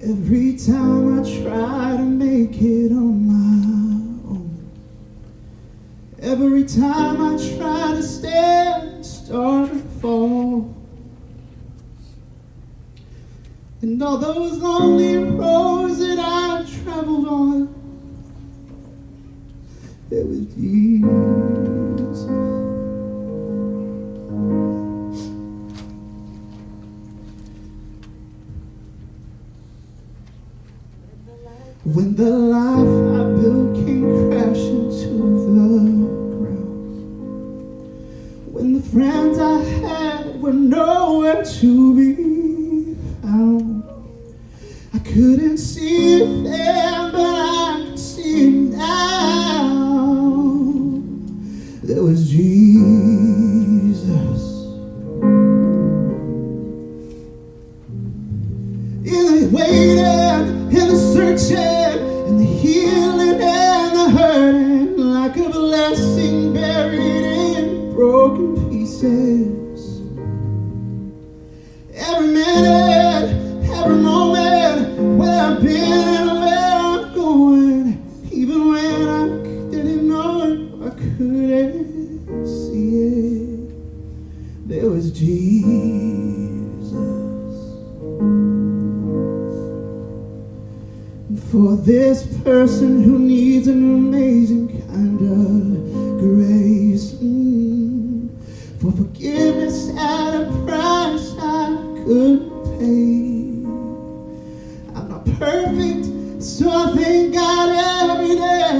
Every time I try to make it on my own, every time I try to stand, start to fall. And all those lonely roads that I've traveled on, there was Jesus. When the life I built came crashing to the ground, when the friends I had were nowhere to be found, I couldn't see it then, but I can see it now. There was Jesus. In the waiting, in the searching, in the healing and the hurting, like a blessing buried in broken pieces. Every minute, every moment, where I've been and where I'm going, even when I didn't know it, I couldn't see it. There was Jesus. For this person who needs an amazing kind of grace, for forgiveness at a price I couldn't pay. I'm not perfect, so I thank God every day.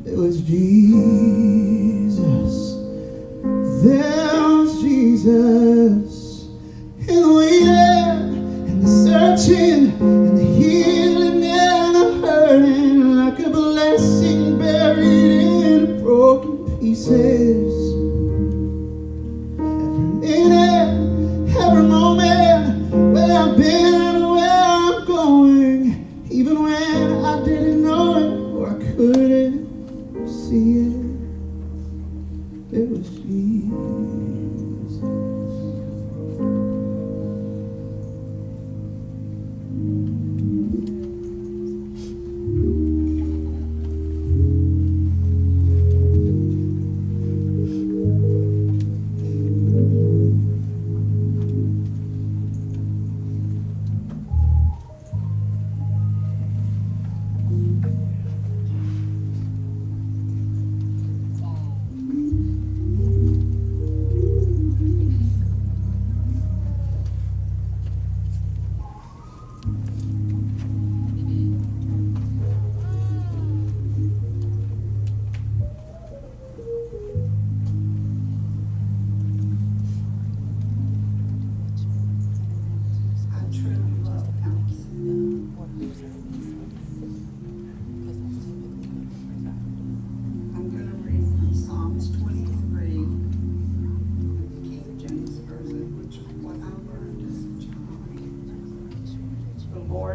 There was Jesus. There was Jesus. In the waiting, and the searching, and the healing and the hurting, like a blessing buried in broken pieces. Every minute, every moment, where I've been and where I'm going, even when I didn't know it or I couldn't see it, there was Jesus.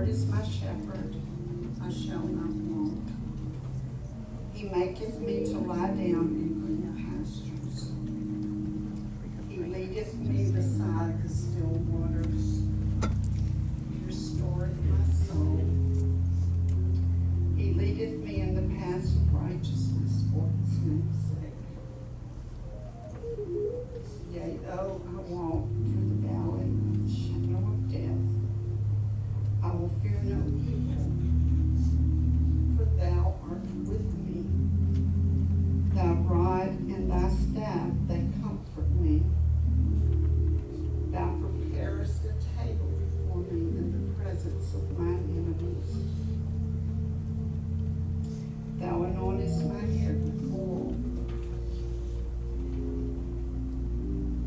Is my shepherd, I shall not want. He maketh me to lie down in green pastures. He leadeth me beside the still waters. He restoreth my soul. He leadeth me in the paths of righteousness for his name's sake. Yea, though I walk through the valley of the shadow of death, I will fear no evil, for thou art with me. Thy rod and thy staff, they comfort me. Thou preparest a table before me in the presence of my enemies. Thou anointest my head with oil.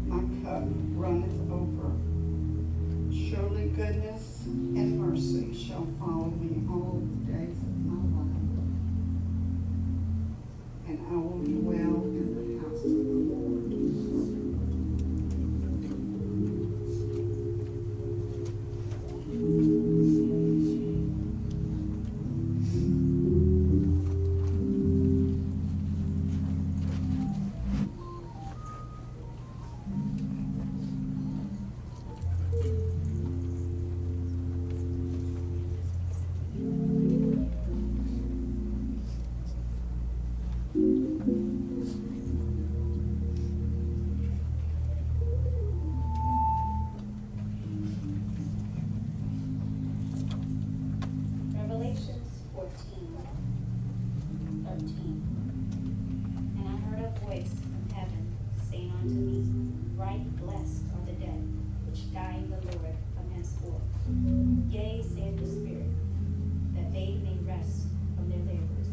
My cup runneth over. Surely goodness and mercy shall follow me all the days of my life, and I will dwell in the house of the Lord. Yea, saith the Spirit, that they may rest from their labors,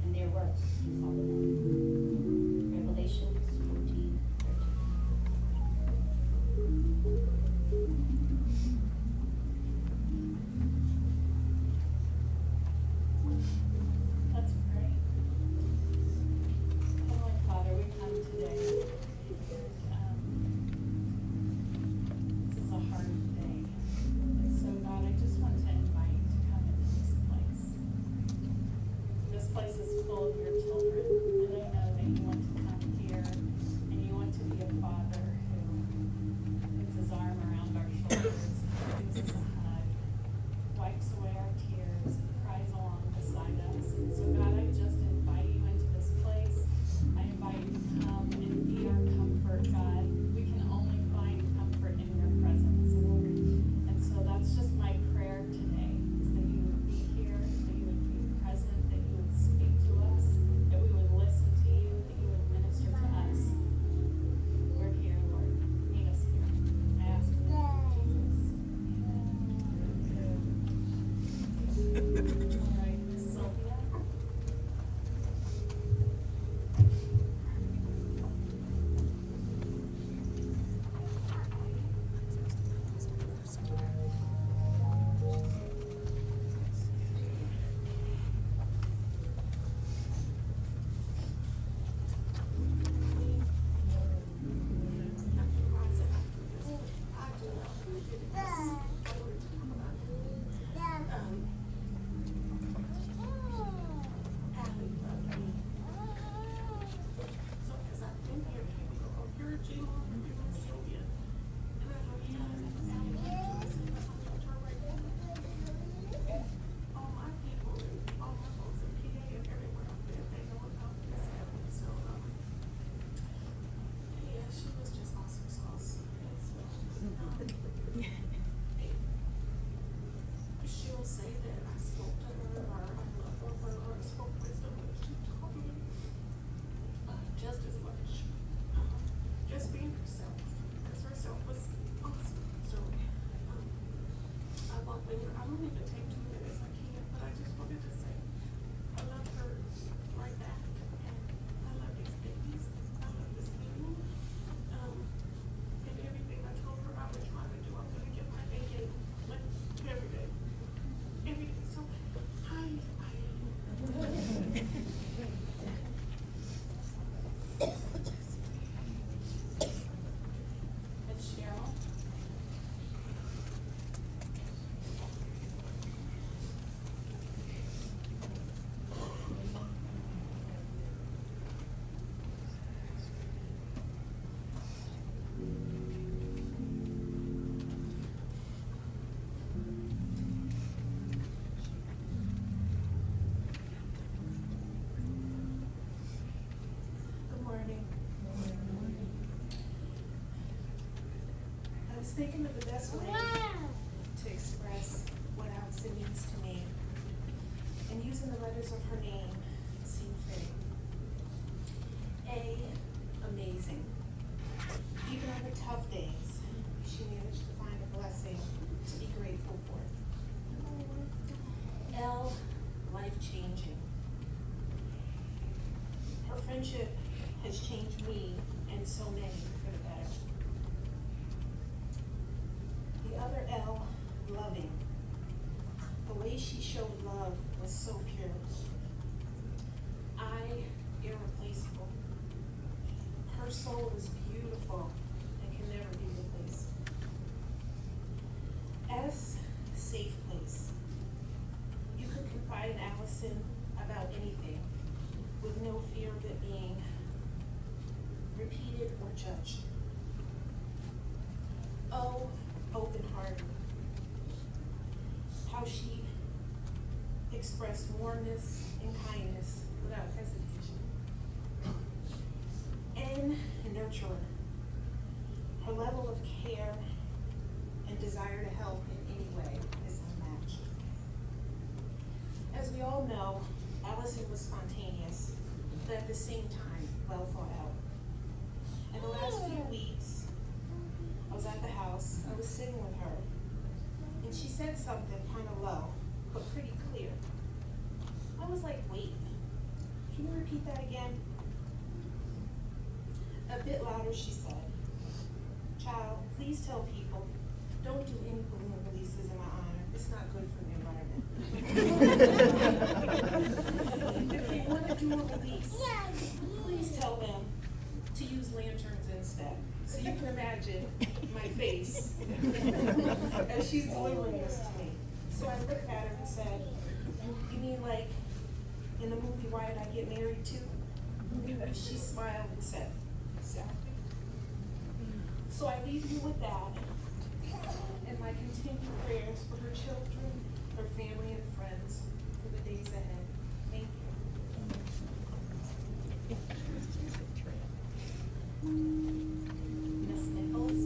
and their works do follow them. Revelations 14:13. Let's pray. Heavenly Father, we come today. This is a hard day. And so, God, I just want to invite you to come into this place. This place is full of your children, and I know that you want to come here, and you want to be a father who puts his arm around our shoulders, gives us a hug, wipes away our tears, and cries along beside us. And so, God, I just invite you into this place. I invite you to come and be our comfort, God. We can only find comfort in your presence, Lord. And so that's just my prayer today, is that you would be here, that you would be present, that you would speak to us, that we would listen to you, that you would minister to us. We're here, Lord. Meet us here. I ask in the name of Jesus. All right, Miss Sylvia. She'll say that I spoke to her or I love her or spoke wisdom, but she taught me just as much. Just being herself, because herself was awesome. So I want when I don't even take 2 minutes, I can't, but I just wanted to say I love her right back, and I love these babies, I love this family, and everything I told her I would try to do, I'm gonna get my A game, like every day. Everything. So, hi. It's Cheryl. Good morning. I was thinking of the best way to express what Allison means to me, and using the letters of her name seemed fitting. A, amazing. Even on the tough days, she managed to find a blessing to be grateful for. L, life-changing. Her friendship has changed me and so many for the better. The other L, loving. The way she showed love was so pure. I, irreplaceable. Her soul is beautiful and can never be replaced. S, safe place. You could confide in Allison about anything with no fear of it being repeated or judged. O, open-hearted. How she expressed warmness and kindness without hesitation. N, nurturer. Her level of care and desire to help in any way is unmatched. As we all know, Allison was spontaneous, but at the same time, well thought out. In the last few weeks, I was at the house, I was sitting with her, and And she said something kind of low, but pretty clear. I was like, wait, can you repeat that again? A bit louder, she said, child, please tell people, don't do any balloon releases in my honor. It's not good for the environment. If they want to do a release, please tell them to use lanterns instead. So you can imagine my face as she's delivering this to me. So I looked at her and said, you mean like in the movie Why Did I Get Married Too? She smiled and said, exactly. So I leave you with that and my continued prayers for her children, her family and friends for the days ahead. Thank you. Miss Nichols.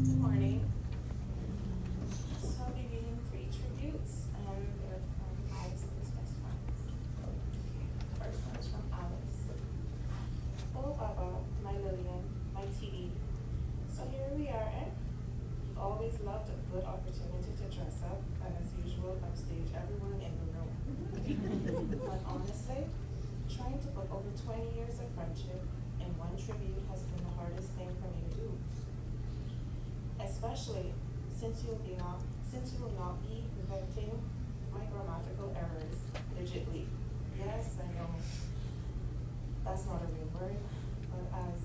Good morning. So I'll be reading 3 tributes, and they're from Allison's best friends. First one is from Alice. Oh, Baba, my Lillian, my TD. So here we are, eh? You've always loved a good opportunity to dress up, and as usual, upstage everyone in the room. But honestly, trying to put over 20 years of friendship in one tribute has been the hardest thing for me to do. Especially since you will not be inventing my grammatical errors digitally. Yes, I know that's not a real word, but as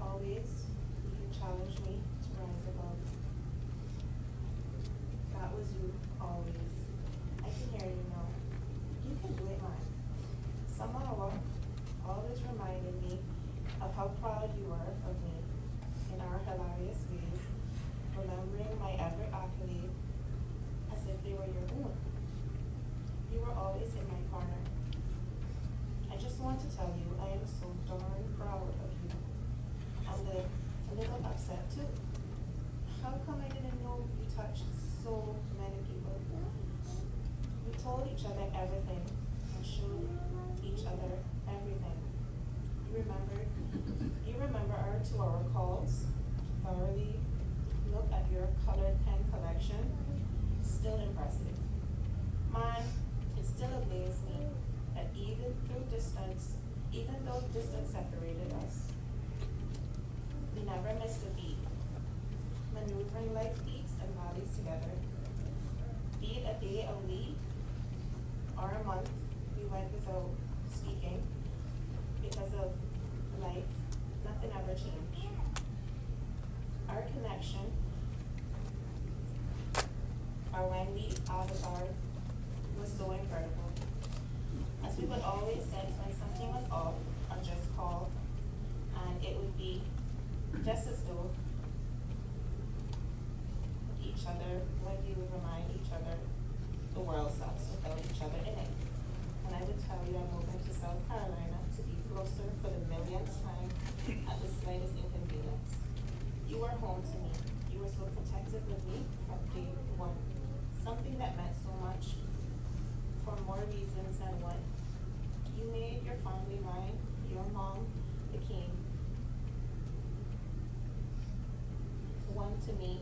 always, you can challenge me to rise above. That was you, always. I can hear you now. You can do it, man. Somehow, always reminded me of how proud you were of me in our hilarious ways, remembering my every accolade as if they were your own. You were always in my corner. I just want to tell you, I am so darn proud of you. I'm a little upset too. How come I didn't know you touched so many people? We told each other everything and showed each other everything. You remember our 2-hour calls, thoroughly look at your colored pen collection, still impressive. Man, it still amazes me that even though distance separated us, we never missed a beat, maneuvering life peaks and valleys together. Be it a day, a week, or a month, we went without speaking because of life, nothing ever changed. Our connection, or when we avant-garde, was so incredible. As we would always sense when something was off, or just call, and it would be just as though each other, when we would remind each other the world sucks without each other in it. And I would tell you I'm moving to South Carolina to be closer for the millionth time at the slightest inconvenience. You were home to me. You were so protective of me from day one. Something that meant so much for more reasons than one. You made your family mine. Your mom became one to me,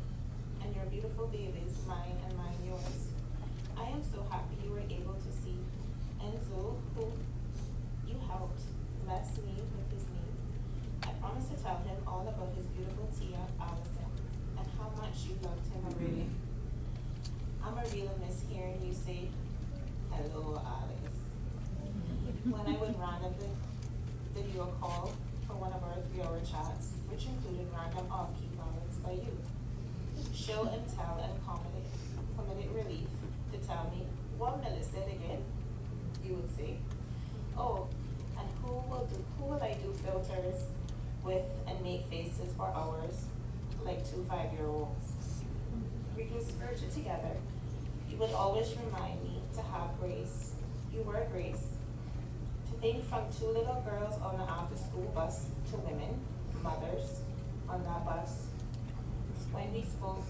and your beautiful babies, mine and mine yours. I am so happy you were able to see Enzo, who you helped bless me with his name. I promised to tell him all about his beautiful tia, Allison, and how much you loved him already. I'm a real miss hearing you say, hello, Alice. When I would randomly video call for one of our 3-hour chats, which included random off-key comments by you. Show and tell and comedic relief to tell me, what Millis did again? You would say, oh, and who will I do filters with and make faces for hours like 2 5-year-olds? We grew spiritual together. You would always remind me to have grace. You were grace. To think from 2 little girls on an after-school bus to women, mothers, on that bus. When we spoke,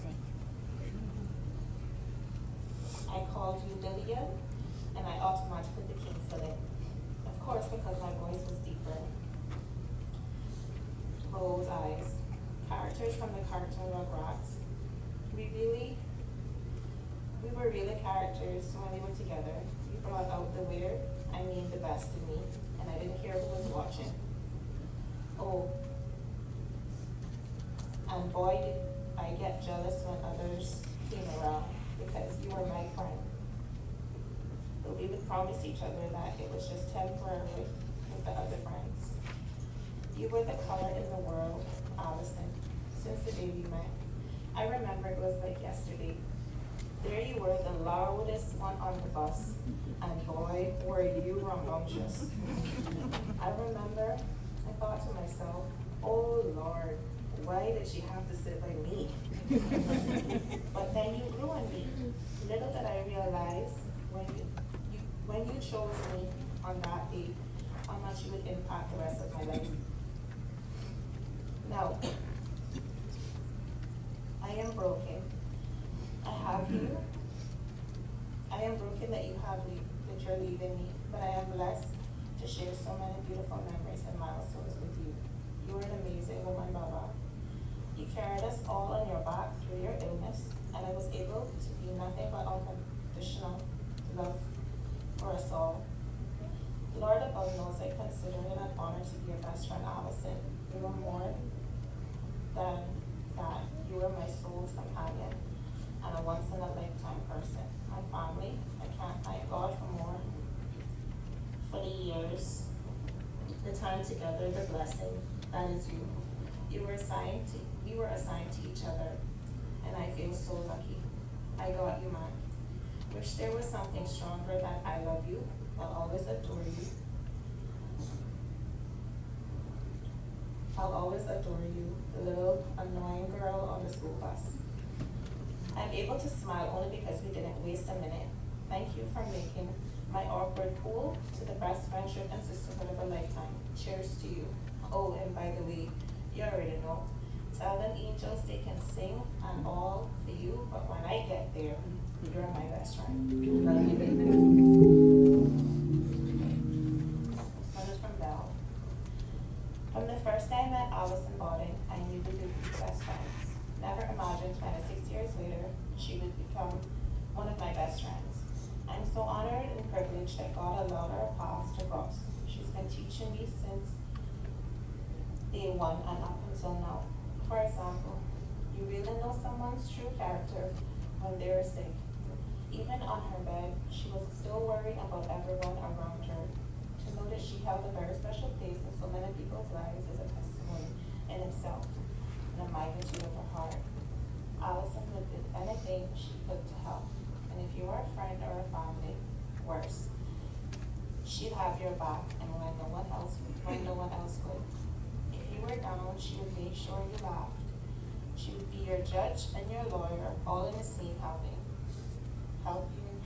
characters from the cartoon Rugrats. We were really characters when we were together. We brought out the weird, the best in me, and I didn't care who was watching. Oh, and boy, did I get jealous when others came around, because you were my friend. But we would promise each other that it was just temporary with the other friends. You were the color in the world, Allison, since the day we met. I remember it was like yesterday. There you were, the loudest one on the bus, and boy, were you rambunctious. I remember, I thought to myself, oh Lord, why did she have to sit by me? But then you grew on me. Little did I realize when you chose me on that day, how much you would impact the rest of my life. Now, I am broken. I am broken that you're leaving me, but I am blessed to share so many beautiful memories and milestones with you. You were an amazing woman, Baba. You carried us all on your back through your illness, and I was able to be nothing but unconditional love for us all. Lord above knows I consider it an honor to be your best friend, Allison. You were more than that. You were my soul's companion and a once-in-a-lifetime person. My family, I can't thank God for the years, the time together, the blessing that is you. We were assigned to each other, and I feel so lucky. I got you, man. Wish there was something stronger than I love you. I'll always adore you. I'll always adore you, the little annoying girl on the school bus. I'm able to smile only because we didn't waste a minute. Thank you for making my awkward pool to the best friendship and sisterhood of a lifetime. Cheers to you. Oh, and by the way, you already know. Tell them angels they can sing and all for you, but when I get there, you're my best friend. Love you, baby. This one is from Belle. From the first day I met Allison Bodden, I knew we would be best friends. Never imagined 26 years later, she would become one of my best friends. I'm so honored and privileged that God allowed our paths to cross. She's been teaching me since day one and up until now. For example, you really know someone's true character when they're sick. Even on her bed, she was still worrying about everyone around her. To know that she held a very special place in so many people's lives is a testimony in itself, and a magnitude of her heart. Allison would do anything she could to help, and if you are a friend or a family, worse, she'd have your back, and when no one else would. If you were down, she would make sure you laughed. She would be your judge and your lawyer, all in the same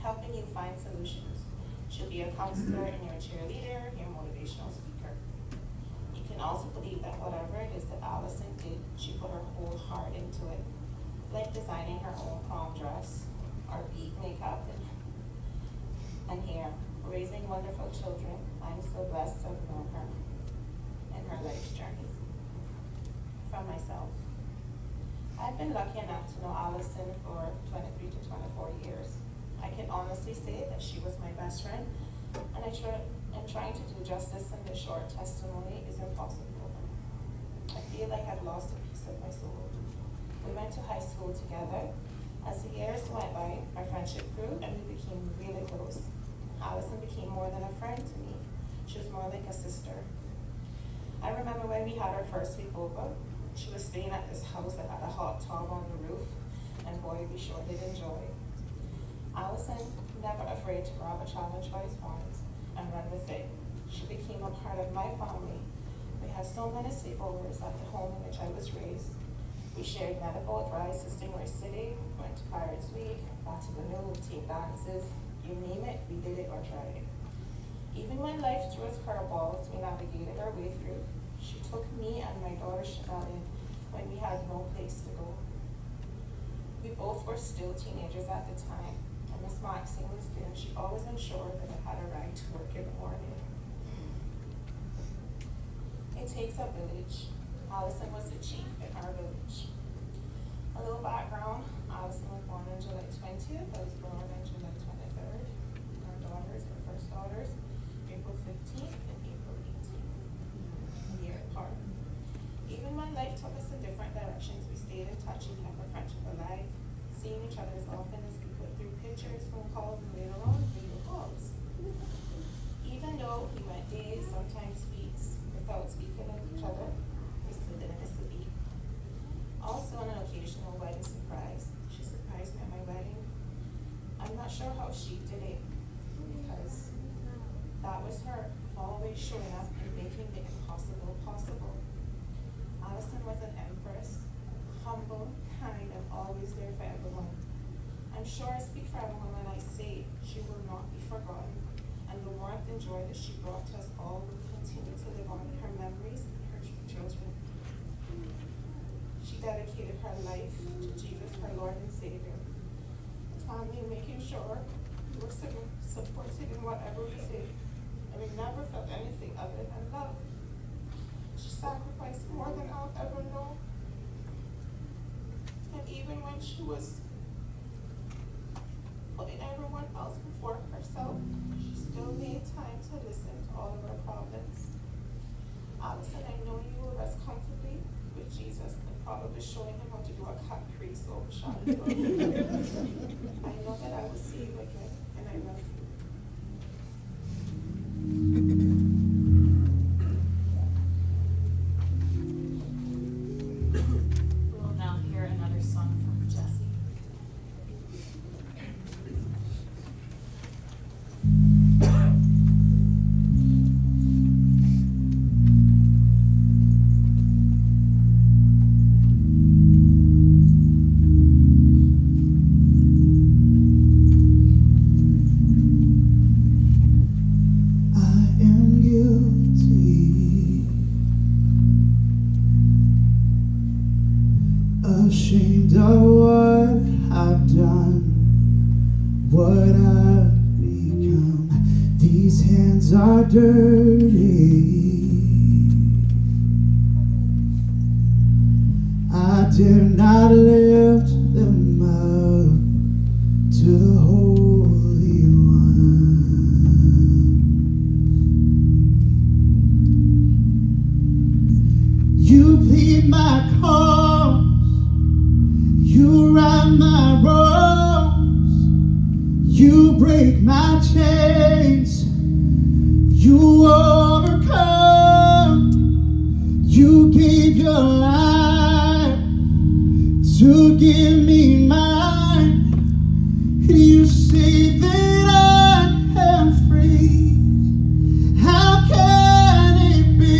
helping you find solutions. She'll be your counselor and your cheerleader, your motivational speaker. You can also believe that whatever it is that Allison did, she put her whole heart into it, like designing her own prom dress, or bead makeup and hair, raising wonderful children. I'm so blessed to have known her in her life's journey. From myself, I've been lucky enough to know Allison for 23 to 24 years. I can honestly say that she was my best friend, and trying to do justice in this short testimony is impossible. I feel like I've lost a piece of my soul. We went to high school together. As the years went by, our friendship grew and we became really close. Allison became more than a friend to me. She was more like a sister. I remember when we had our first sleepover, she was staying at this house that had a hot tub on the roof, and boy, we sure did enjoy. Allison, never afraid to grab a challenge by its horns and run with it. She became a part of my family. We had so many sleepovers at the home in which I was raised. We shared medical advice, Stingray City, went to Pirates Week, Batabanu, team dances, you name it, we did it or tried it. Even when life threw us curveballs, we navigated our way through. She took me and my daughter Chanel in when we had no place to go. We both were still teenagers at the time, and Miss Maxine was there. She always ensured that I had a ride to work in the morning. It takes a village. Allison was the chief in our village. A little background, Allison was born on July 20th. I was born on July 23rd. Our daughters, our first daughters, April 15th and April 18th, a year apart. Even when life took us in different directions, we stayed in touch and kept our friendship alive, seeing each other as often as we could through pictures, phone calls, and later on, video calls. Even though we went days, sometimes weeks, without speaking of each other, we still didn't miss a beat. Also, on an occasional wedding surprise, she surprised me at my wedding. I'm not sure how she did it, because that was her always showing up and making the impossible possible. Allison was an empress, humble, kind, and always there for everyone. I'm sure I speak for everyone when I say she will not be forgotten, and the warmth and joy that she brought to us all will continue to live on in her memories and her children. She dedicated her life to Jesus, her Lord and Savior. Family, making sure we were supported in whatever we did, and we never felt anything other than love. She sacrificed more than I'll ever know. And even when she was putting everyone else before herself, she still made time to listen to all of our problems. Allison, I know you will rest comfortably with Jesus and probably showing him how to do a cut crease over Charlotte. I know that I will see you again, and I love you. We will now hear another song from Jesse. Ashamed of what I've done, what I've become. These hands are dirty. I dare not lift them up to the Holy One. You plead my cause, you right my wrongs, you break my chains, you overcome, you gave your life to give me mine, and you say that I am free. How can it be?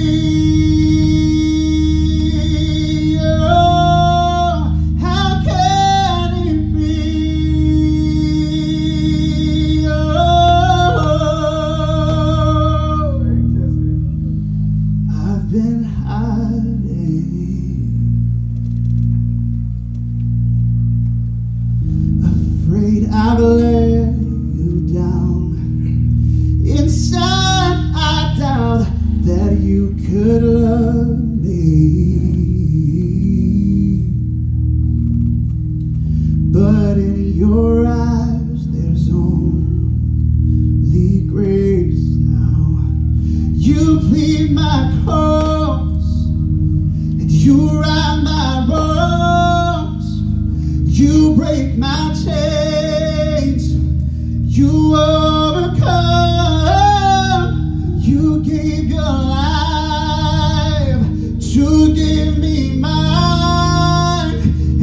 I've let you down. Inside I doubt that you could love me, but in your eyes there's only grace now. You plead my cause and you right my wrongs, you break my chains, you overcome, you gave your life to give me mine,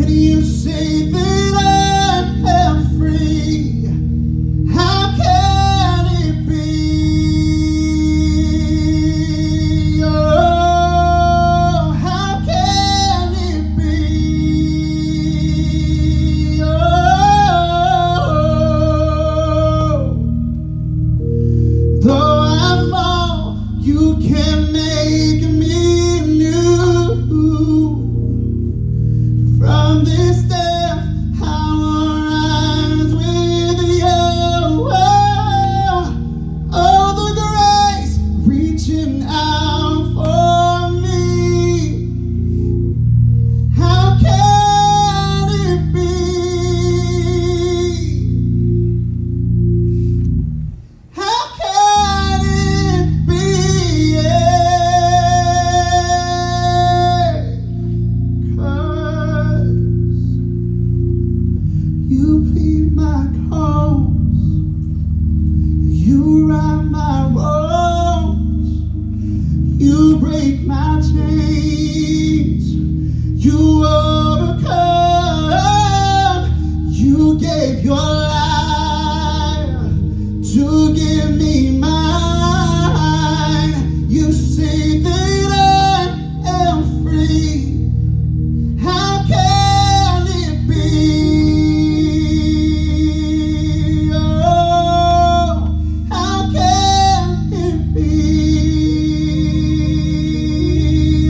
and you say that I am free. How can it be? Oh, how can it be? Oh, keep my clothes. You right my wrongs. You break my chains. You overcome. You gave your life to give me mine. You say that I am free. How can it be? Oh, how can it be?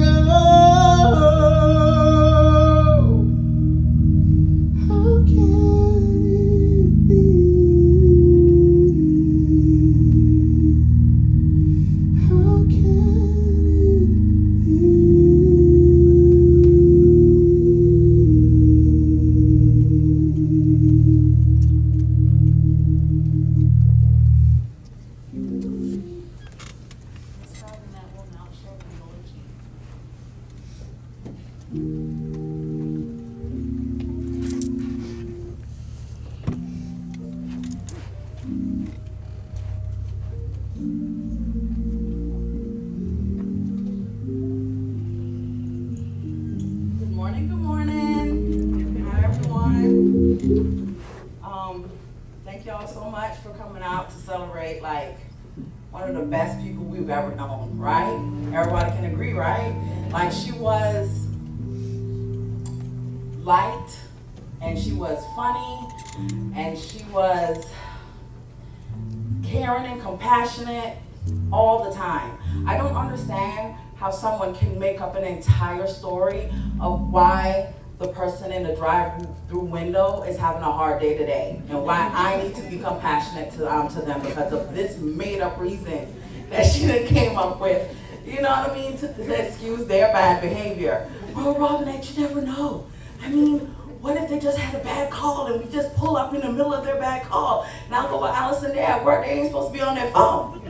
Oh, how can it be? How can Describing that will now share the eulogy. Good morning, good morning. Hi, everyone. Thank y'all so much for coming out to celebrate like one of the best people we've ever known, right? Everybody can agree, right? Like she was light and she was funny and she was caring and compassionate all the time. I don't understand how someone can make up an entire story of why the person in the drive-through window is having a hard day today and why I need to be compassionate to them because of this made-up reason that she done came up with. You know what I mean? To excuse their bad behavior. Well, Robinette, you never know. I mean, what if they just had a bad call and we just pull up in the middle of their bad call? Now go with Allison there at work, they ain't supposed to be on their phone.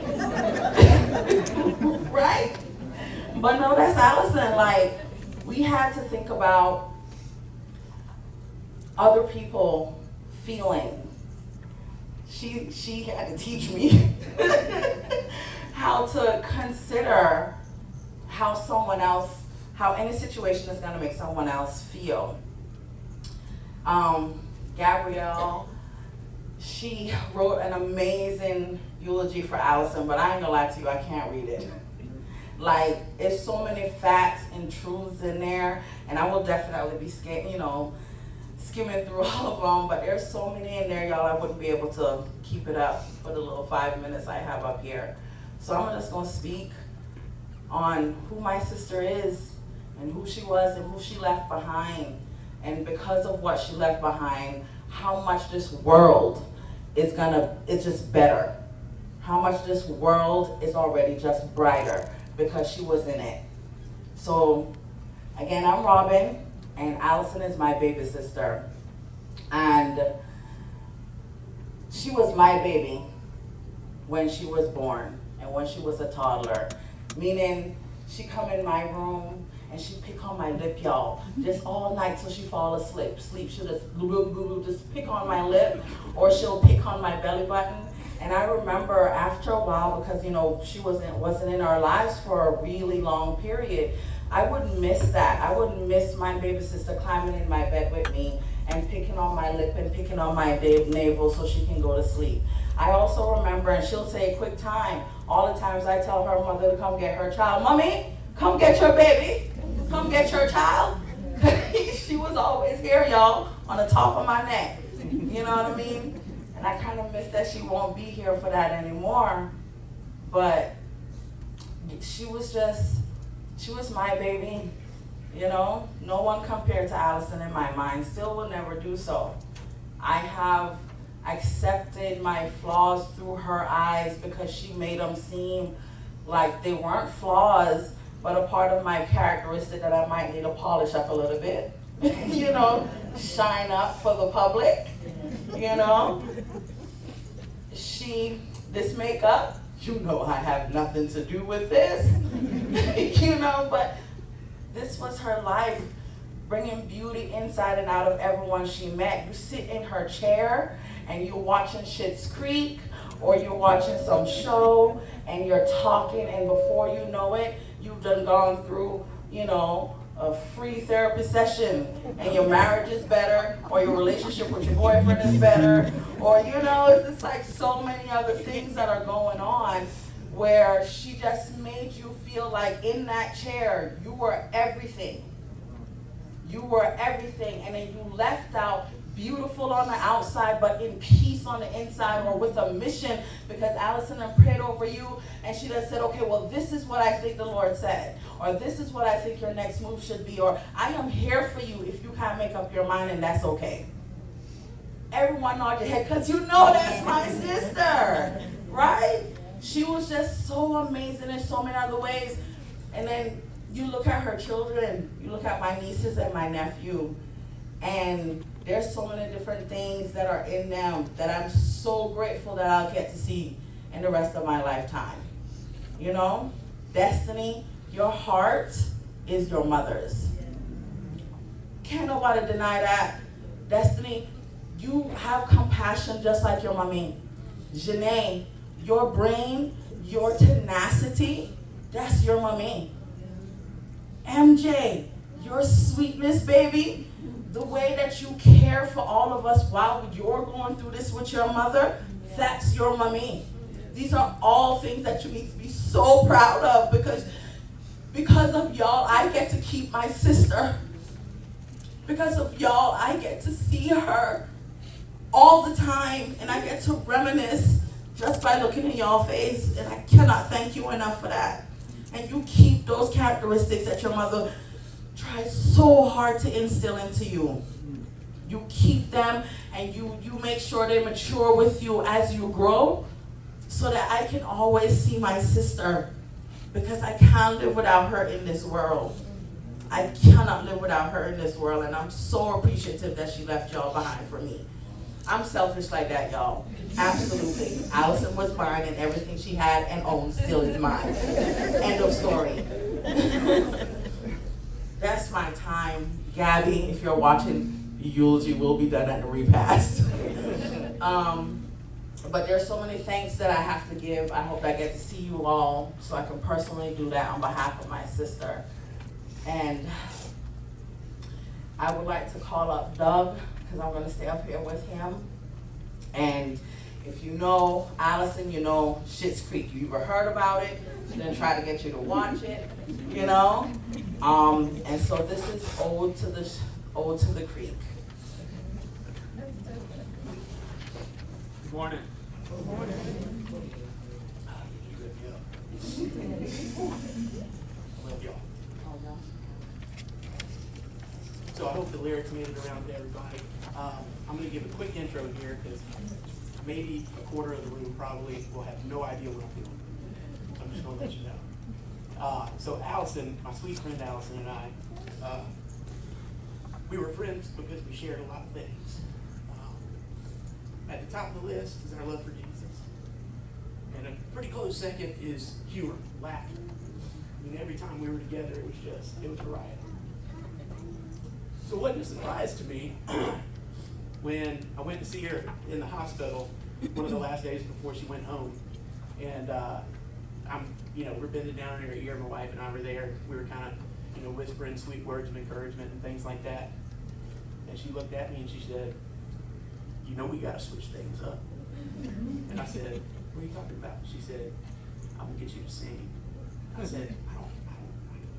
Right? But no, that's Allison. Like, we had to think about other people feeling. She had to teach me how to consider how someone else, how any situation is gonna make someone else feel. Gabrielle, she wrote an amazing eulogy for Allison, but I ain't gonna lie to you, I can't read it. Like, it's so many facts and truths in there, and I will definitely be skimming through all of them, but there's so many in there, y'all, I wouldn't be able to keep it up for the little 5 minutes I have up here. So I'm just gonna speak on who my sister is and who she was and who she left behind. And because of what she left behind, how much this world is just better. How much this world is already just brighter because she was in it. So again, I'm Robin, and Allison is my baby sister. And she was my baby when she was born and when she was a toddler. Meaning, she come in my room and she pick on my lip, y'all, just all night till she fall asleep. She'll just pick on my lip, or she'll pick on my belly button. And I remember after a while, because she wasn't in our lives for a really long period, I would miss that. I would miss my baby sister climbing in my bed with me and picking on my lip and picking on my navel so she can go to sleep. I also remember, and she'll say, quick time, all the times I tell her mother to come get her child. Mommy, come get your baby. Come get your child. She was always here, y'all, on the top of my neck. You know what I mean? And I kind of miss that she won't be here for that anymore. But she was my baby. No one compared to Allison in my mind. Still will never do so. I have accepted my flaws through her eyes because she made them seem like they weren't flaws, but a part of my characteristic that I might need to polish up a little bit. Shine up for the public. This makeup, I have nothing to do with this. But this was her life bringing beauty inside and out of everyone she met. You sit in her chair and you're watching Schitt's Creek, or you're watching some show and you're talking, and before you know it, you've done gone through, a free therapy session, and your marriage is better, or your relationship with your boyfriend is better, or it's just like so many other things that are going on, where she just made you feel like in that chair you were everything. You were everything, and then you left out beautiful on the outside, but in peace on the inside, or with a mission, because Allison had prayed over you, and she just said, okay, well, this is what I think the Lord said, or this is what I think your next move should be, or I am here for you if you can't make up your mind, and that's okay. Everyone nod your head, because that's my sister, right? She was just so amazing in so many other ways. And then you look at her children, you look at my nieces and my nephew, and there's so many different things that are in them that I'm so grateful that I'll get to see in the rest of my lifetime. Destiny, your heart is your mother's. Can't nobody deny that. Destiny, you have compassion just like your mommy. Janae, your brain, your tenacity, that's your mommy. MJ, your sweetness, baby, the way that you care for all of us while you're going through this with your mother, that's your mommy. These are all things that you need to be so proud of, because of y'all, I get to keep my sister. Because of y'all, I get to see her all the time, and I get to reminisce just by looking in y'all face, and I cannot thank you enough for that. And you keep those characteristics that your mother tried so hard to instill into you. You keep them, and you make sure they mature with you as you grow, so that I can always see my sister, because I can't live without her in this world. I cannot live without her in this world, and I'm so appreciative that she left y'all behind for me. I'm selfish like that, y'all. Absolutely. Allison was mine, and everything she had and owned still is mine. End of story. That's my time. Gabby, if you're watching, the eulogy will be done at the repast. But there's so many thanks that I have to give. I hope I get to see you all so I can personally do that on behalf of my sister. And I would like to call up Doug, because I'm going to stay up here with him. And if you know Allison, you know Schitt's Creek. You ever heard about it? She's going to try to get you to watch it, And so this is Ode to the Creek. Good morning. Good morning. I love y'all. So I hope the lyrics made it around to everybody. I'm going to give a quick intro here, because maybe a quarter of the room probably will have no idea what I'm doing. So I'm just going to let you know. So Allison, my sweet friend Allison and I, we were friends because we shared a lot of things. At the top of the list is our love for Jesus. And a pretty close second is humor, laughter. Every time we were together, it was a riot. So it wasn't a surprise to me when I went to see her in the hospital one of the last days before she went home. And we're bending down in her ear, my wife and I were there. We were kind of, whispering sweet words of encouragement and things like that. And she looked at me and she said, we got to switch things up. And I said, what are you talking about? She said, I'm going to get you to sing. I said, I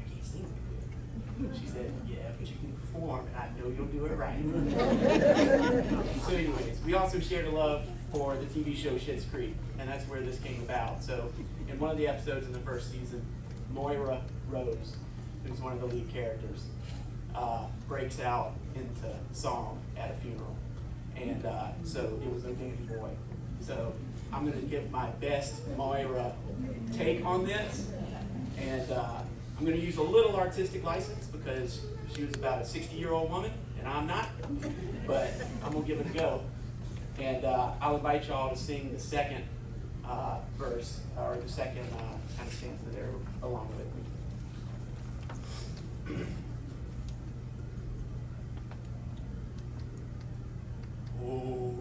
can't sing that good. She said, yeah, but you can perform, and I know you'll do it right. So anyways, we also shared a love for the TV show Schitt's Creek, and that's where this came about. So in one of the episodes in the first season, Moira Rose, who's one of the lead characters, breaks out into song at a funeral. And so it was a baby boy. So I'm going to give my best Moira take on this. And I'm going to use a little artistic license because she was about a 60-year-old woman, and I'm not. But I'm going to give it a go. And I'll invite y'all to sing the second verse, or the second kind of stanza there along with me. Oh,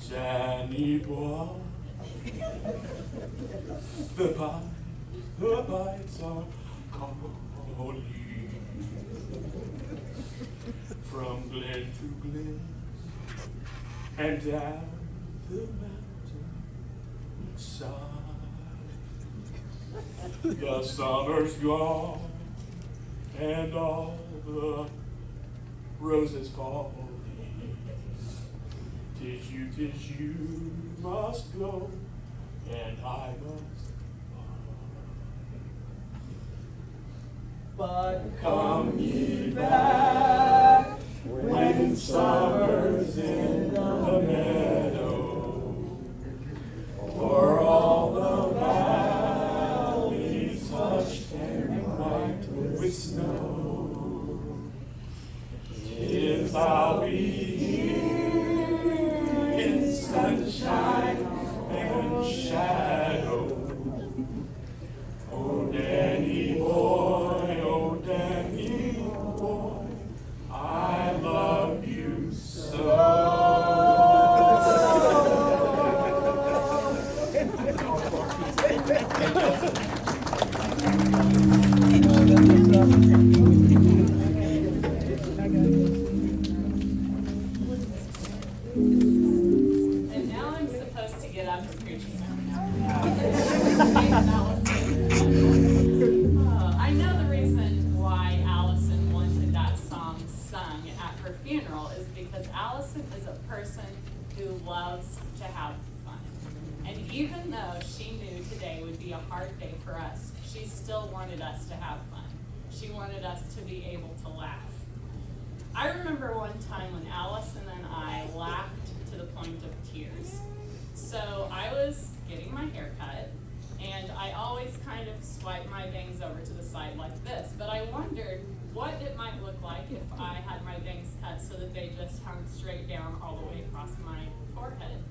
Danny boy, the bites are calling from glen to glen and down the mountain side. The summer's gone and all the roses falling. 'Tis you must go, and I must but come ye back when summer's in the meadow, for all the valleys hushed and white with snow. 'Tis I'll be here in sunshine and shadow. Oh, Danny boy, I love you so. And now I'm supposed to get up and preach a sermon. Thanks, Allison. I know the reason why Allison wanted that song sung at her funeral is because Allison is a person who loves to have fun. And even though she knew today would be a hard day for us, she still wanted us to have fun. She wanted us to be able to laugh. I remember one time when Allison and I laughed to the point of tears. So I was getting my hair cut, and I always kind of swipe my bangs over to the side like this, but I wondered what it might look like if I had my bangs cut so that they just hung straight down all the way across my forehead.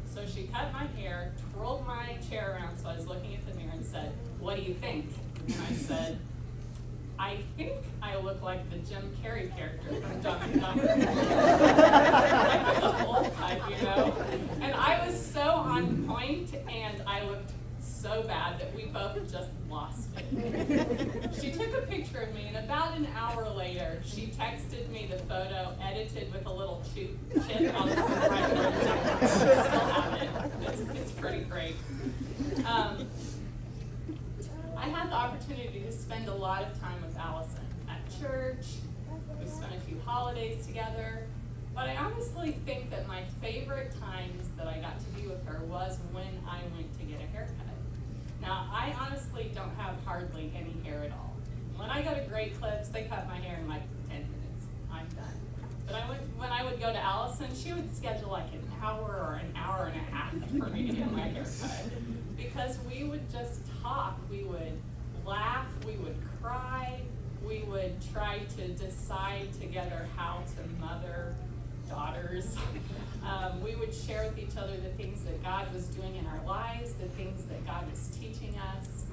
So she cut my hair, twirled my chair around so I was looking at the mirror and said, "What do you think?" And I said, "I think I look like the Jim Carrey character from Dumb and Dumber." Like the old type, you know? And I was so on point, and I looked so bad that we both just lost it. She took a picture of me, and about an hour later, she texted me the photo edited with a little chip on the right side. I still have it. It's pretty great. I had the opportunity to spend a lot of time with Allison at church. We spent a few holidays together. But I honestly think that my favorite times that I got to be with her was when I went to get a haircut. Now, I honestly don't have hardly any hair at all. When I go to Great Clips, they cut my hair in like 10 minutes. I'm done. But when I would go to Allison, she would schedule like an hour or an hour and a half for me to get my hair cut. Because we would just talk, we would laugh, we would cry, we would try to decide together how to mother daughters. We would share with each other the things that God was doing in our lives, the things that God was teaching us,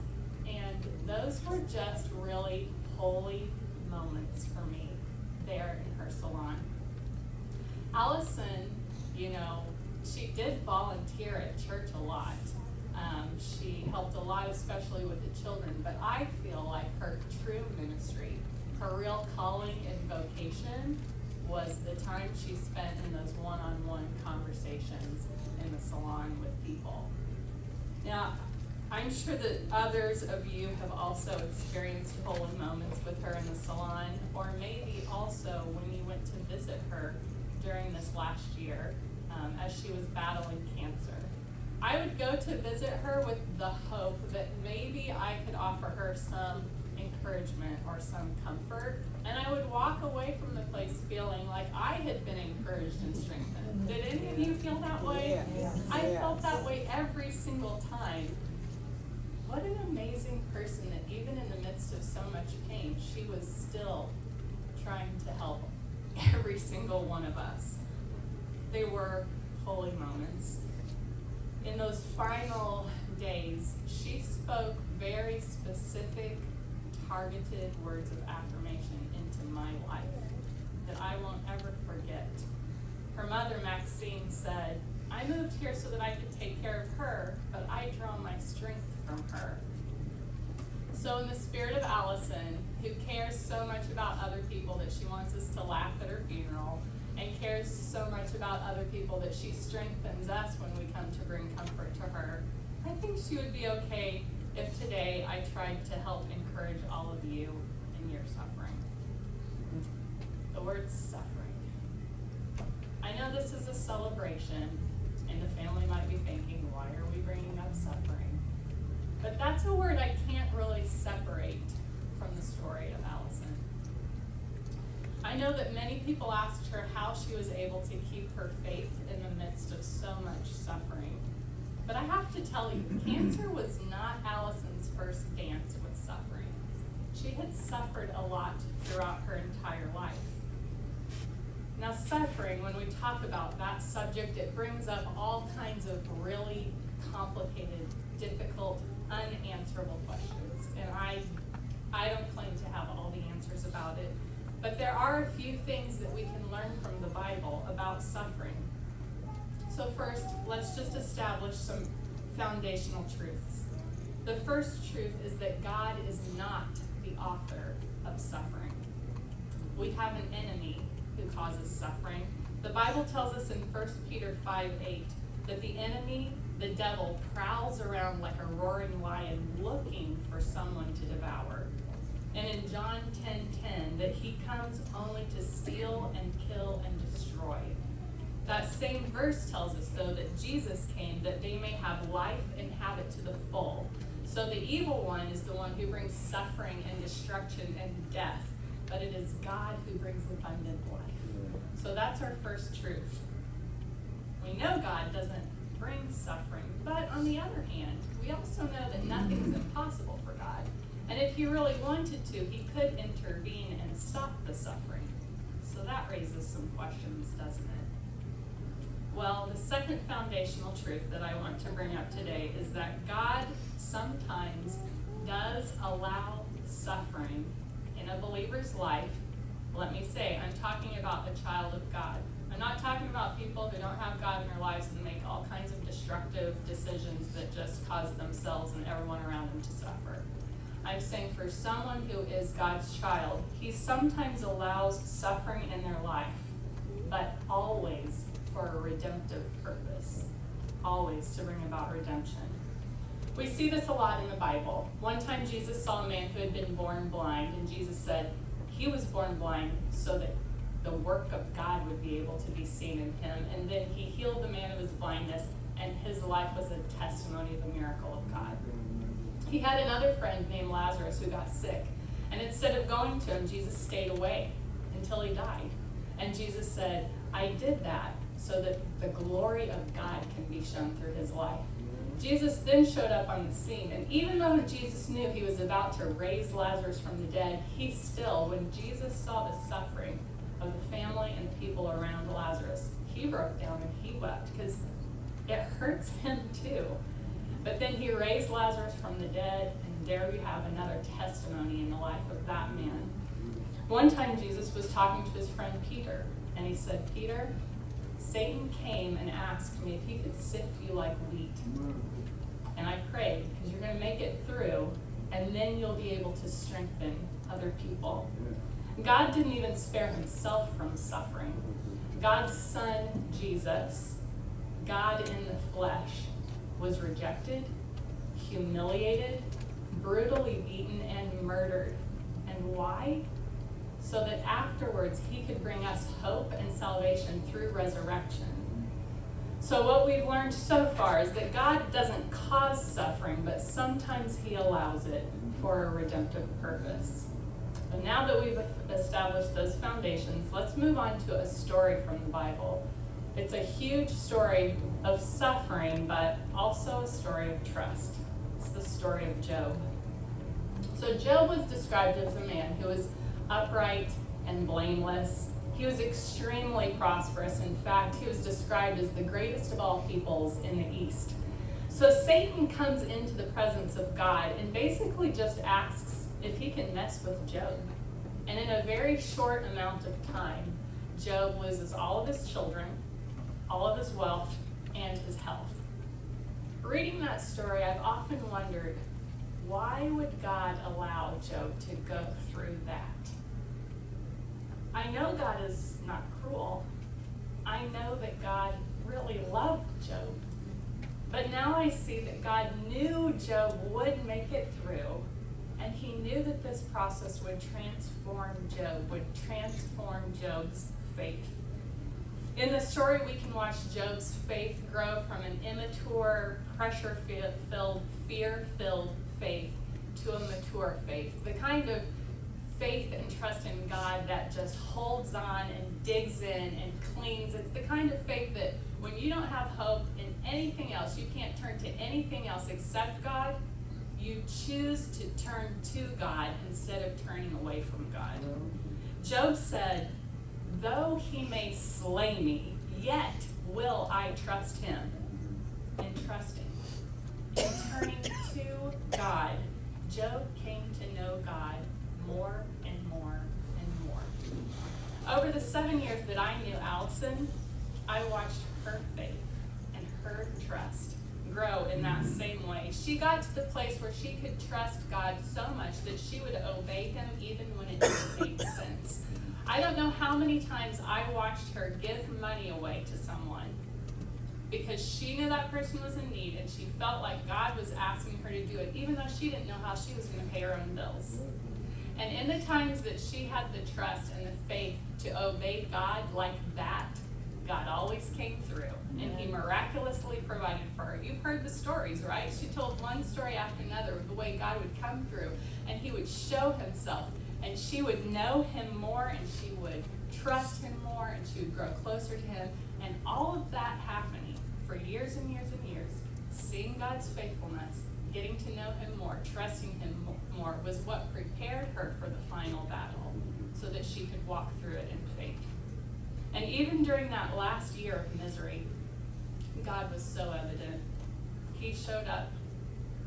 and those were just really holy moments for me there in her salon. Allison, she did volunteer at church a lot. She helped a lot, especially with the children, but I feel like her true ministry, her real calling and vocation was the time she spent in those one-on-one conversations in the salon with people. Now, I'm sure that others of you have also experienced holy moments with her in the salon, or maybe also when you went to visit her during this last year as she was battling cancer. I would go to visit her with the hope that maybe I could offer her some encouragement or some comfort, and I would walk away from the place feeling like I had been encouraged and strengthened. Did any of you feel that way? I felt that way every single time. What an amazing person that even in the midst of so much pain, she was still trying to help every single one of us. They were holy moments. In those final days, she spoke very specific, targeted words of affirmation into my life that I won't ever forget. Her mother, Maxine, said, "I moved here so that I could take care of her, but I draw my strength from her." So in the spirit of Allison, who cares so much about other people that she wants us to laugh at her funeral, and cares so much about other people that she strengthens us when we come to bring comfort to her, I think she would be okay if today I tried to help encourage all of you in your suffering. The word suffering. I know this is a celebration, and the family might be thinking, why are we bringing up suffering? But that's a word I can't really separate from the story of Allison. I know that many people asked her how she was able to keep her faith in the midst of so much suffering. But I have to tell you, cancer was not Allison's first dance with suffering. She had suffered a lot throughout her entire life. Now, suffering, when we talk about that subject, it brings up all kinds of really complicated, difficult, unanswerable questions. And I don't claim to have all the answers about it. But there are a few things that we can learn from the Bible about suffering. So first, let's just establish some foundational truths. The first truth is that God is not the author of suffering. We have an enemy who causes suffering. The Bible tells us in 1 Peter 5:8 that the enemy, the devil, prowls around like a roaring lion looking for someone to devour. And in John 10:10 that he comes only to steal and kill and destroy. That same verse tells us, though, that Jesus came that they may have life and have it to the full. So the evil one is the one who brings suffering and destruction and death, but it is God who brings abundant life. So that's our first truth. We know God doesn't bring suffering, but on the other hand, we also know that nothing is impossible for God. And if he really wanted to, he could intervene and stop the suffering. So that raises some questions, doesn't it? Well, the second foundational truth that I want to bring up today is that God sometimes does allow suffering in a believer's life. Let me say, I'm talking about a child of God. I'm not talking about people who don't have God in their lives and make all kinds of destructive decisions that just cause themselves and everyone around them to suffer. I'm saying for someone who is God's child, he sometimes allows suffering in their life, but always for a redemptive purpose, always to bring about redemption. We see this a lot in the Bible. One time Jesus saw a man who had been born blind, and Jesus said he was born blind so that the work of God would be able to be seen in him. And then he healed the man of his blindness, and his life was a testimony of the miracle of God. He had another friend named Lazarus who got sick, and instead of going to him, Jesus stayed away until he died. And Jesus said, I did that so that the glory of God can be shown through his life. Jesus then showed up on the scene, and even though Jesus knew he was about to raise Lazarus from the dead, he still, when Jesus saw the suffering of the family and the people around Lazarus, he broke down and he wept because it hurts him too. But then he raised Lazarus from the dead, and there you have another testimony in the life of that man. One time Jesus was talking to his friend Peter, and he said, Peter, Satan came and asked me if he could sift you like wheat. And I prayed, because you're going to make it through, and then you'll be able to strengthen other people. God didn't even spare himself from suffering. God's son, Jesus, God in the flesh, was rejected, humiliated, brutally beaten, and murdered. And why? So that afterwards he could bring us hope and salvation through resurrection. So what we've learned so far is that God doesn't cause suffering, but sometimes he allows it for a redemptive purpose. And now that we've established those foundations, let's move on to a story from the Bible. It's a huge story of suffering, but also a story of trust. It's the story of Job. So Job was described as a man who was upright and blameless. He was extremely prosperous. In fact, he was described as the greatest of all peoples in the East. So Satan comes into the presence of God and basically just asks if he can mess with Job. And in a very short amount of time, Job loses all of his children, all of his wealth, and his health. Reading that story, I've often wondered, why would God allow Job to go through that? I know God is not cruel. I know that God really loved Job. But now I see that God knew Job would make it through, and he knew that this process would transform Job's faith. In the story, we can watch Job's faith grow from an immature, pressure-filled, fear-filled faith to a mature faith. The kind of faith and trust in God that just holds on and digs in and clings. It's the kind of faith that when you don't have hope in anything else, you can't turn to anything else except God, you choose to turn to God instead of turning away from God. Job said, though he may slay me, yet will I trust him. And trusting, in turning to God, Job came to know God more and more and more. Over the 7 years that I knew Allison, I watched her faith and her trust grow in that same way. She got to the place where she could trust God so much that she would obey him even when it didn't make sense. I don't know how many times I watched her give money away to someone because she knew that person was in need and she felt like God was asking her to do it, even though she didn't know how she was going to pay her own bills. And in the times that she had the trust and the faith to obey God like that, God always came through, and he miraculously provided for her. You've heard the stories, right? She told one story after another of the way God would come through, and he would show himself, and she would know him more, and she would trust him more, and she would grow closer to him. And all of that happening for years and years and years, seeing God's faithfulness, getting to know him more, trusting him more, was what prepared her for the final battle so that she could walk through it in faith. And even during that last year of misery, God was so evident. He showed up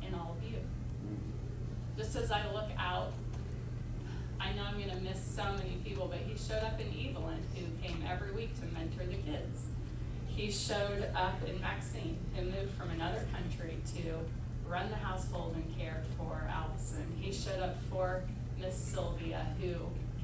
in all of you. Just as I look out, I know I'm going to miss so many people, but he showed up in Evelyn, who came every week to mentor the kids. He showed up in Maxine, who moved from another country to run the household and care for Allison. He showed up for Miss Sylvia, who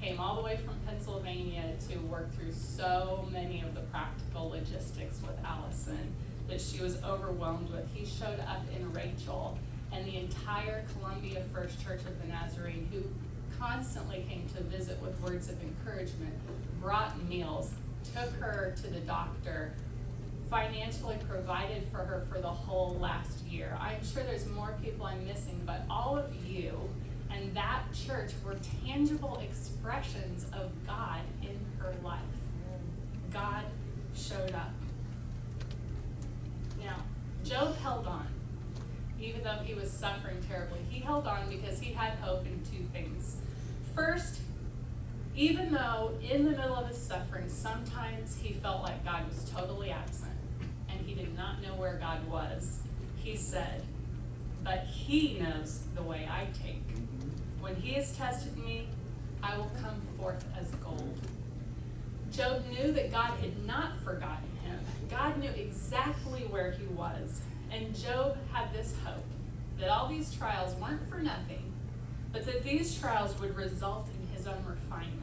came all the way from Pennsylvania to work through so many of the practical logistics with Allison that she was overwhelmed with. He showed up in Rachel and the entire Columbia First Church of the Nazarene, who constantly came to visit with words of encouragement, brought meals, took her to the doctor, financially provided for her for the whole last year. I'm sure there's more people I'm missing, but all of you and that church were tangible expressions of God in her life. God showed up. Now, Job held on, even though he was suffering terribly. He held on because he had hope in two things. First, even though in the middle of his suffering, sometimes he felt like God was totally absent and he did not know where God was, he said, but he knows the way I take. When he has tested me, I will come forth as gold. Job knew that God had not forgotten him. God knew exactly where he was. And Job had this hope that all these trials weren't for nothing, but that these trials would result in his own refinement.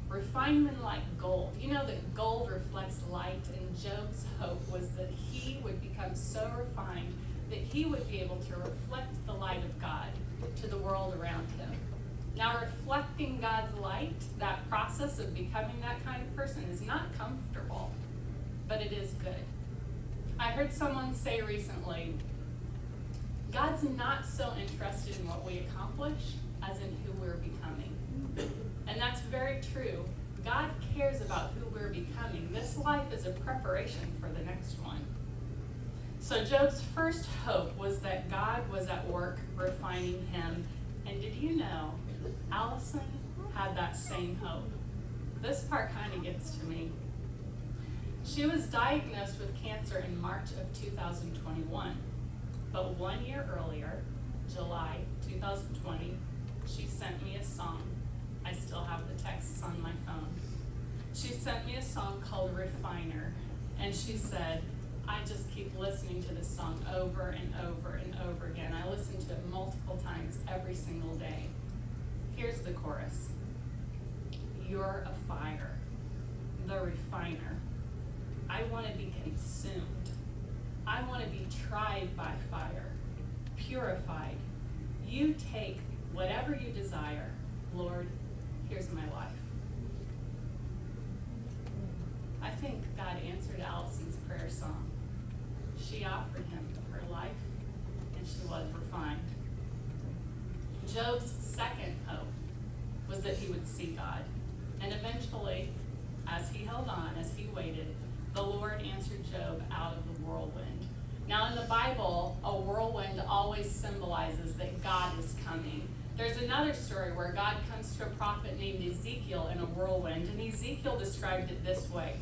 Refinement like gold. You know that gold reflects light, and Job's hope was that he would become so refined that he would be able to reflect the light of God to the world around him. Now, reflecting God's light, that process of becoming that kind of person, is not comfortable, but it is good. I heard someone say recently, God's not so interested in what we accomplish as in who we're becoming. And that's very true. God cares about who we're becoming. This life is a preparation for the next one. So Job's first hope was that God was at work refining him. And did you know Allison had that same hope? This part kind of gets to me. She was diagnosed with cancer in March of 2021. But 1 year earlier, July 2020, she sent me a song. I still have the texts on my phone. She sent me a song called Refiner, and she said, I just keep listening to this song over and over and over again. I listen to it multiple times every single day. Here's the chorus. You're a fire, the refiner. I want to be consumed. I want to be tried by fire, purified. You take whatever you desire. Lord, here's my life. I think God answered Allison's prayer song. She offered him her life, and she was refined. Job's second hope was that he would see God. And eventually, as he held on, as he waited, the Lord answered Job out of the whirlwind. Now in the Bible, a whirlwind always symbolizes that God is coming. There's another story where God comes to a prophet named Ezekiel in a whirlwind, and Ezekiel described it this way.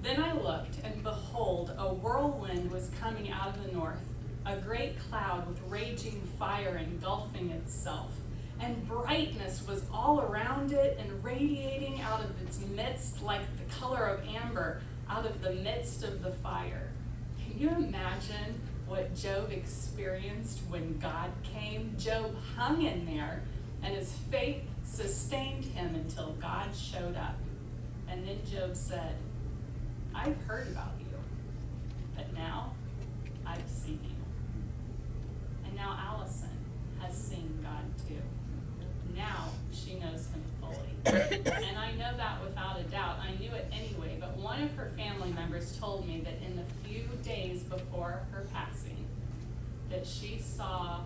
Then I looked, and behold, a whirlwind was coming out of the north, a great cloud with raging fire engulfing itself. And brightness was all around it and radiating out of its midst like the color of amber out of the midst of the fire. Can you imagine what Job experienced when God came? Job hung in there, and his faith sustained him until God showed up. And then Job said, I've heard about you, but now I've seen you. And now Allison has seen God too. Now she knows him fully. And I know that without a doubt. I knew it anyway, but one of her family members told me that in the few days before her passing, that she saw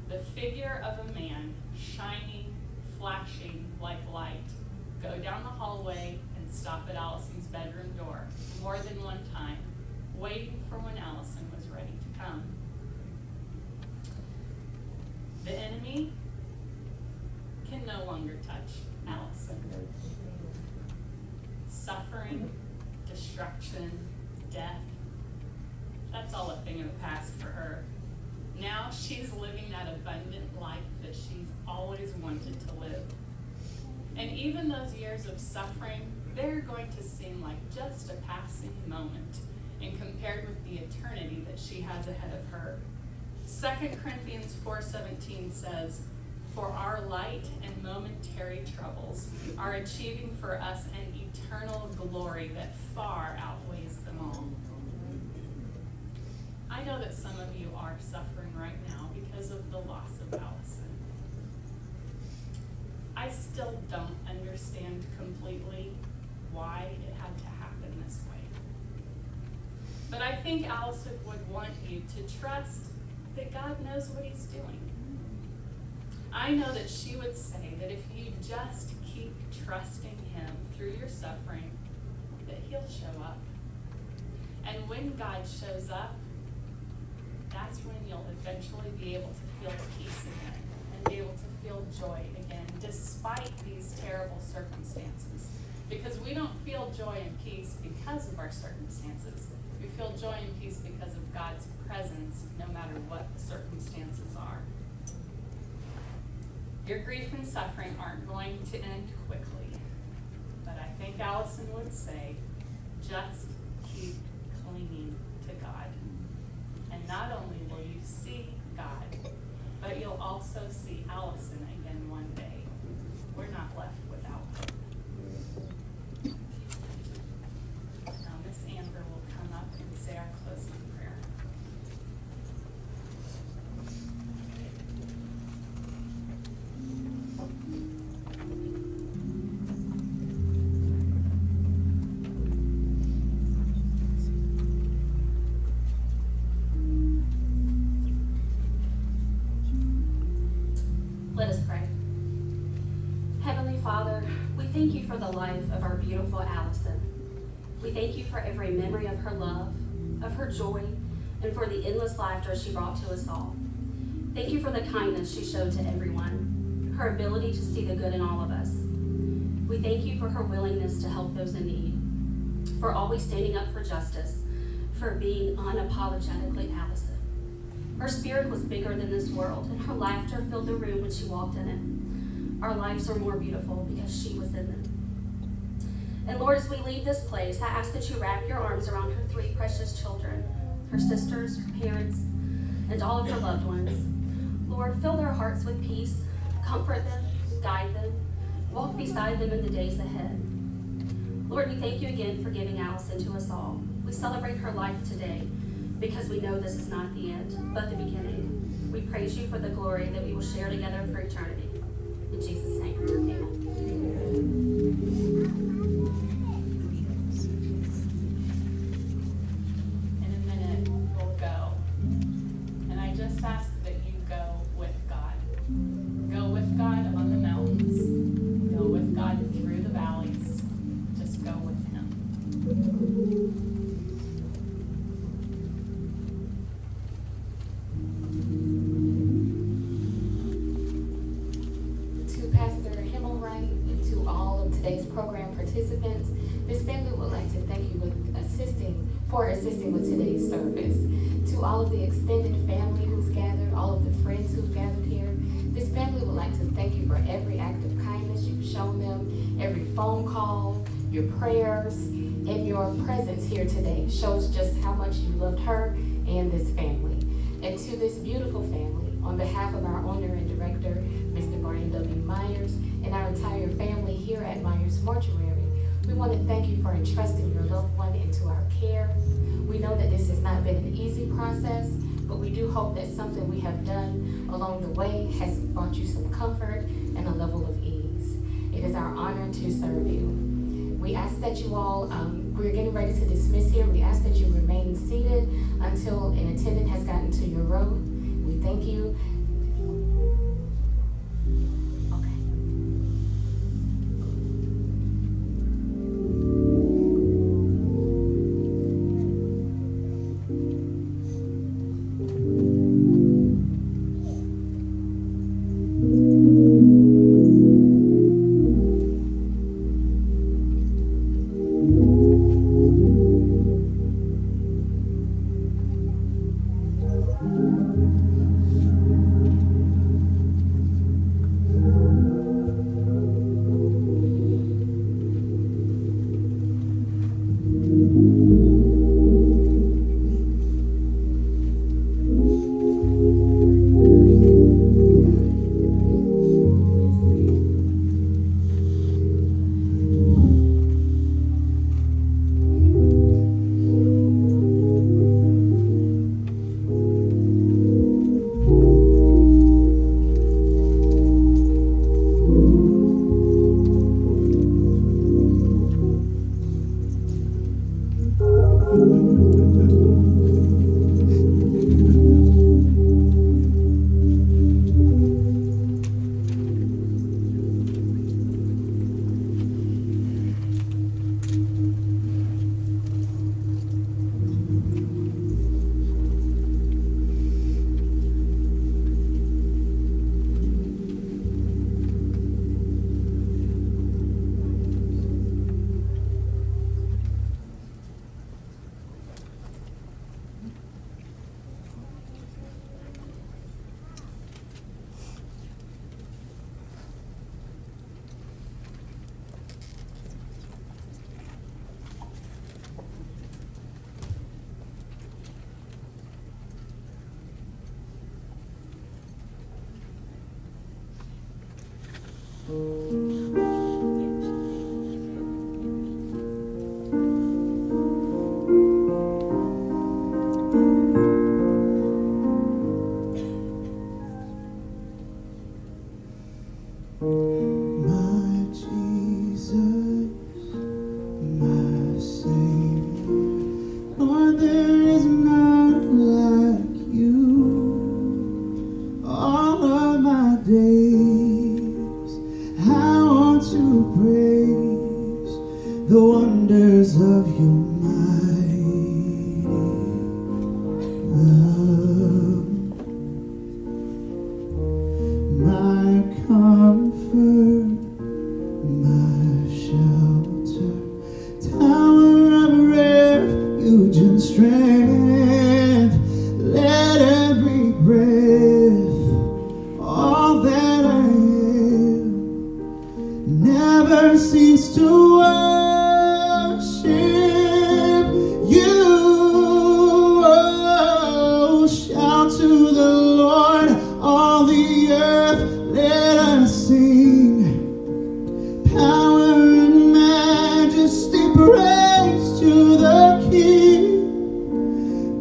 the figure of a man shining, flashing like light, go down the hallway and stop at Allison's bedroom door more than one time, waiting for when Allison was ready to come. The enemy can no longer touch Allison. Suffering, destruction, death, that's all a thing of the past for her. Now she's living that abundant life that she's always wanted to live. And even those years of suffering, they're going to seem like just a passing moment and compared with the eternity that she has ahead of her. 2 Corinthians 4:17 says, for our light and momentary troubles are achieving for us an eternal glory that far outweighs them all. I know that some of you are suffering right now because of the loss of Allison. I still don't understand completely why it had to happen this way. But I think Allison would want you to trust that God knows what he's doing. I know that she would say that if you just keep trusting him through your suffering, that he'll show up. And when God shows up, that's when you'll eventually be able to feel peace again and be able to feel joy again, despite these terrible circumstances. Because we don't feel joy and peace because of our circumstances. We feel joy and peace because of God's presence, no matter what the circumstances are. Your grief and suffering aren't going to end quickly, but I think Allison would say, just keep clinging to God. And not only will you see God, but you'll also see Allison again one day. We're not left without hope. Now Miss Amber will come up and say our closing prayer. Let us pray. Heavenly Father, we thank you for the life of our beautiful Allison. We thank you for every memory of her love, of her joy, and for the endless laughter she brought to us all. Thank you for the kindness she showed to everyone, her ability to see the good in all of us. We thank you for her willingness to help those in need, for always standing up for justice, for being unapologetically Allison. Her spirit was bigger than this world, and her laughter filled the room when she walked in it. Our lives are more beautiful because she was in them. And Lord, as we leave this place, I ask that you wrap your arms around her 3 precious children, her sisters, her parents, and all of her loved ones. Lord, fill their hearts with peace, comfort them, guide them, walk beside them in the days ahead. Lord, we thank you again for giving Allison to us all. We celebrate her life today because we know this is not the end, but the beginning. We praise you for the glory that we will share together for eternity. In Jesus' name, amen. In a minute, we'll go. And I just ask that you go with God. Go with God on the mountains. Go with God through the valleys. Just go with him. To Pastor Himmelwright and to all of today's program participants, this family would like to thank you for assisting with today's service. To all of the extended family who's gathered, all of the friends who've gathered here, this family would like to thank you for every act of kindness you've shown them, every phone call, your prayers, and your presence here today shows just how much you loved her and this family. And to this beautiful family, on behalf of our owner and director, Mr. Brian W. Myers, and our entire family here at Myers Mortuary, we want to thank you for entrusting your loved one into our care. We know that this has not been an easy process, but we do hope that something we have done along the way has brought you some comfort and a level of ease. It is our honor to serve you. We ask that you all, we're getting ready to dismiss here. We ask that you remain seated until an attendant has gotten to your row. We thank you. Okay.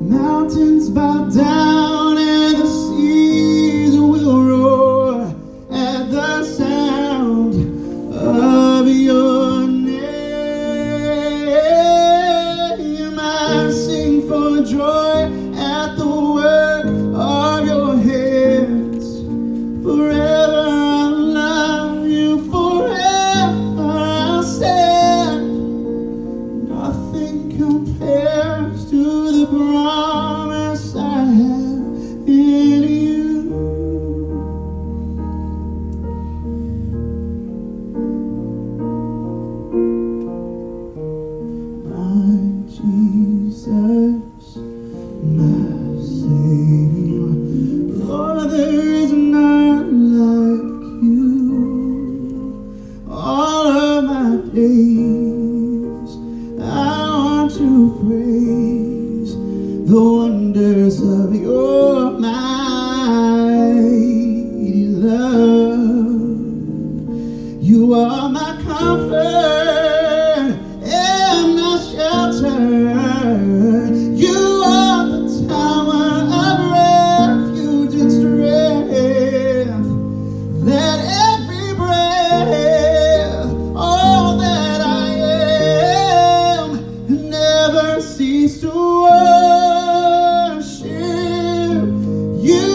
Mountains bow down and the seas will roar at the sound of your name. I sing for joy at the work of your hands. Forever I'll love you, forever I'll stand. Nothing compares to the promise I have in you. My Jesus, my Savior, Lord, there is none like you. All of my days I want to praise the wonders of your mighty love. You are my comfort and my shelter. You are the tower of refuge and strength. Let every breath, all that I am, never cease to worship you.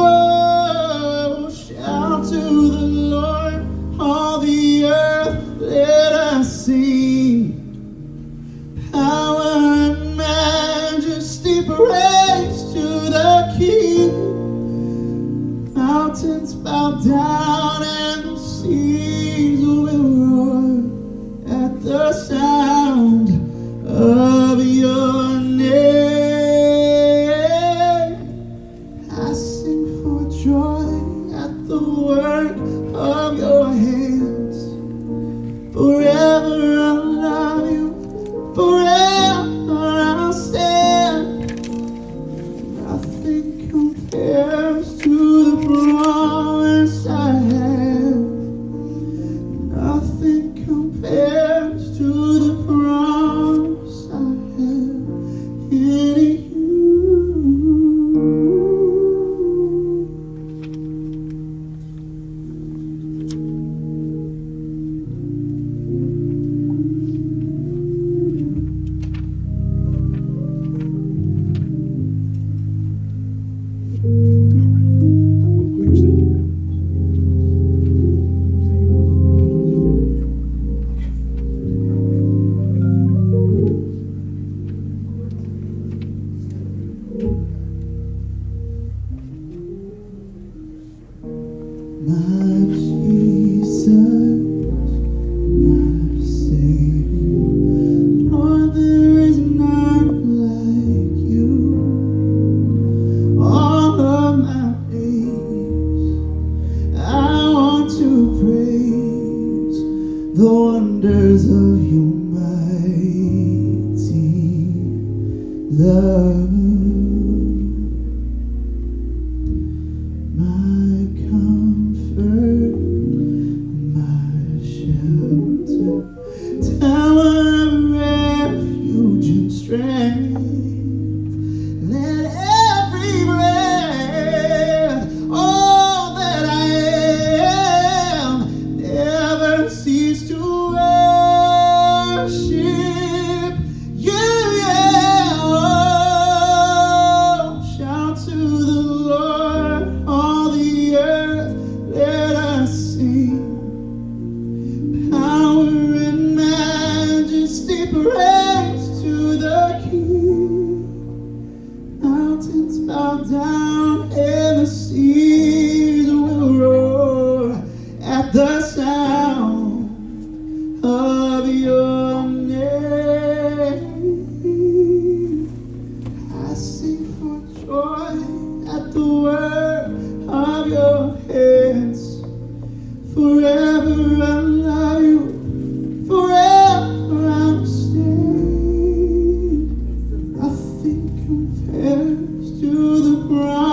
Oh, shout to the Lord, all the earth, let us sing. Power and majesty, praise to the King. Mountains bow down and the seas will roar at the sound of your name. I sing for joy at the work of your hands. Forever I'll love you, forever I'll stand. Nothing compares to the promise I have. Nothing compares to the promise I have in you. My Jesus, my Savior, Lord, there is none like you. All of my days I want to praise the wonders of your mighty love. My comfort, my shelter, tower of refuge and strength. Let every breath, all that I am, never cease to worship you. Yeah. Oh, shout to the Lord, all the earth, let us sing. Power and majesty, praise to the King. Mountains bow down and the seas will roar at the sound of your name. I sing for joy at the work of your hands. Forever I'll love you, forever I'll stand. Nothing compares to the promise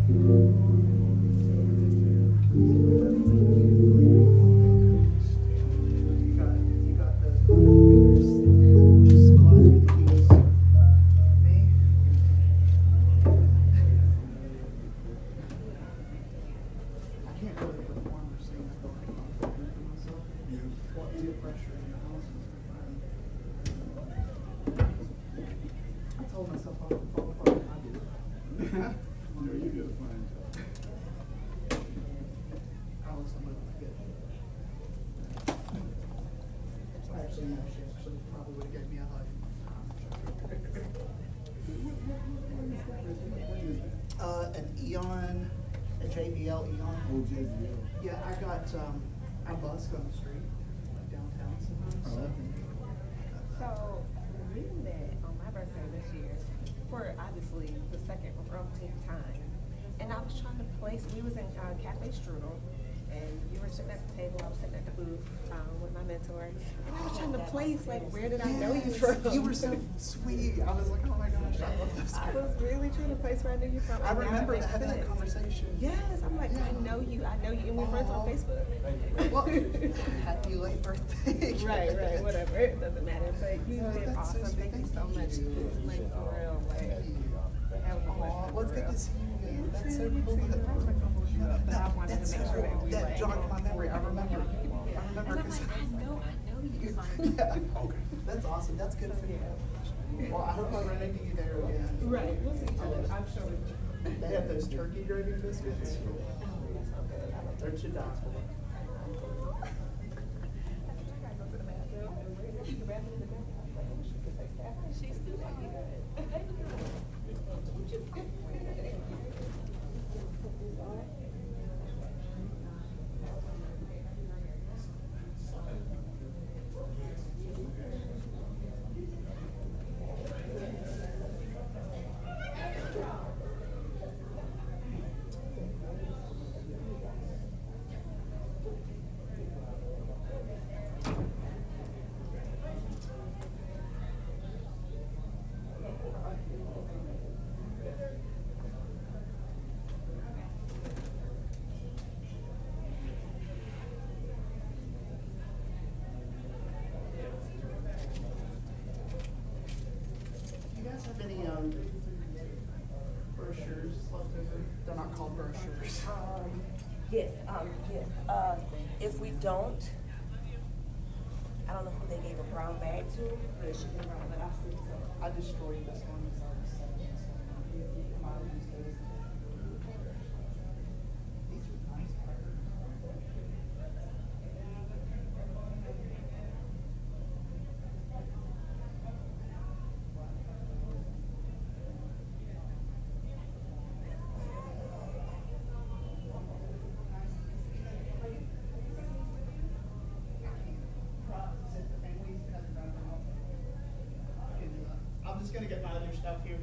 You got those fingers. Just slide the keys. Me? I can't really perform or sing. I feel like I'm not for myself. What peer pressure in the house is fun. I told myself I would fall apart when I did it. No, you did a fine job. Allison would get. Actually, no, she actually probably would have given me a hug. An Eon, a JBL Eon. Oh, JBL. Yeah, I got, I busk on the street, like downtown sometimes, so. So, we met on my birthday this year for obviously the second umpteenth time. And I was trying to place, we was in Cafe Strudel, and you were sitting at the table, I was sitting at the booth with my mentor. And I was trying to place, like, where did I know you from? You were so sweet. I was like, oh my gosh, I love this I girl. was really trying to place where I knew you from. I and now it remember makes having that sense. conversation. Yes, I'm like, I know you, and we're friends on Facebook. Well, happy late birthday. Right, whatever, it doesn't matter, but you No, did that's so awesome, sweet. thank you so much, like, for real, like, that was Aw, awesome, well, it's for good real. to see you again. That's so You cool. too. But I wanted That's to make so sure that cool. we That like. jogged my memory. I remember. And I'm like, Because. I know you. Yeah. Okay. That's awesome. That's good for you. Well, I hope I run into you there again. Right, we'll see each other, I'm sure. They have those turkey gravy biscuits. Third should die for it. She's still Do you guys have any brochures left over? They're not called brochures. Yes. If we don't, I don't know who they gave a brown bag to, but it should be around the office. I destroyed this one. So I was selling this one. Come out of these days. These are nice players. I'm just gonna get my other stuff here.